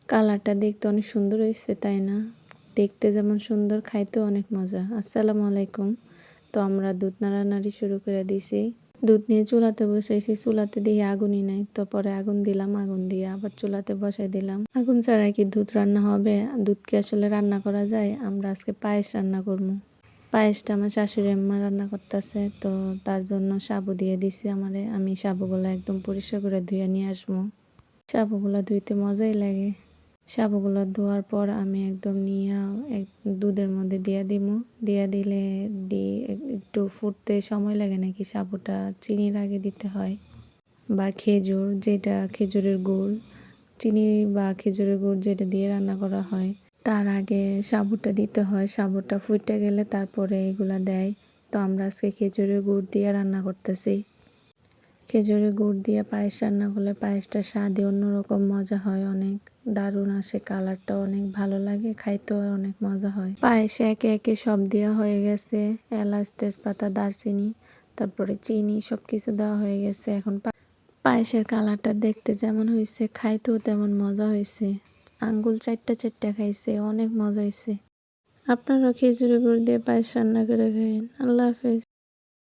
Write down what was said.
কালারটা দেখতে অনেক সুন্দর হয়েছে, তাই না? দেখতে যেমন সুন্দর, খাইতেও অনেক মজা। আসসালামু আলাইকুম। তো আমরা দুধ নাড়ানাড়ি শুরু করে দিছি। দুধ নিয়ে চুলাতে বসাইছি, চুলাতে দিয়ে আগুনই নাই। তো পরে আগুন দিলাম, আগুন দিয়ে আবার চুলাতে বসাই দিলাম। আগুন ছাড়া কি দুধ রান্না হবে? দুধ কি আসলে রান্না করা যায়? আমরা আজকে পায়েস রান্না করবো। পায়েসটা আমার শাশুড়ি আম্মা রান্না করতেছে, তো তার জন্য সাবু দিয়ে দিছি আমারে। আমি সাবুগুলো একদম পরিষ্কার করে ধুয়ে নিয়ে আসবো। সাবুগুলো ধুইতে মজাই লাগে। সাবুগুলো ধোয়ার পর আমি একদম নিয়ে দুধের মধ্যে দিয়ে দিব। দিয়ে দিলে একটু ফুটতে সময় লাগে নাকি, সাবুটা চিনির আগে দিতে হয়, বা খেজুর, যেটা খেজুরের গুড়, চিনি বা খেজুরের গুড় যেটা দিয়ে রান্না করা হয়, তার আগে সাবুটা দিতে হয়। সাবুটা ফুটে গেলে তারপরে এগুলা দেয়। তো আমরা আজকে খেজুরের গুড় দিয়ে রান্না করতেছি। খেজুরের গুড় দিয়ে পায়েস রান্না করলে পায়েসটার স্বাদই অন্যরকম মজা হয়, অনেক দারুণ আসে, কালারটাও অনেক ভালো লাগে, খাইতেও অনেক মজা হয়। পায়েসে একে একে সব দেওয়া হয়ে গেছে, এলাচ, তেজপাতা, দারচিনি, তারপরে চিনি, সব কিছু দেওয়া হয়ে গেছে। এখন পায়েসের কালারটা দেখতে যেমন হয়েছে, খাইতেও তেমন মজা হয়েছে। আঙ্গুল চারটা চারটা খাইছে, অনেক মজা হয়েছে। আপনারাও খেজুরের গুড় দিয়ে পায়েস রান্না করে খাইন। আল্লাহ হাফেজ।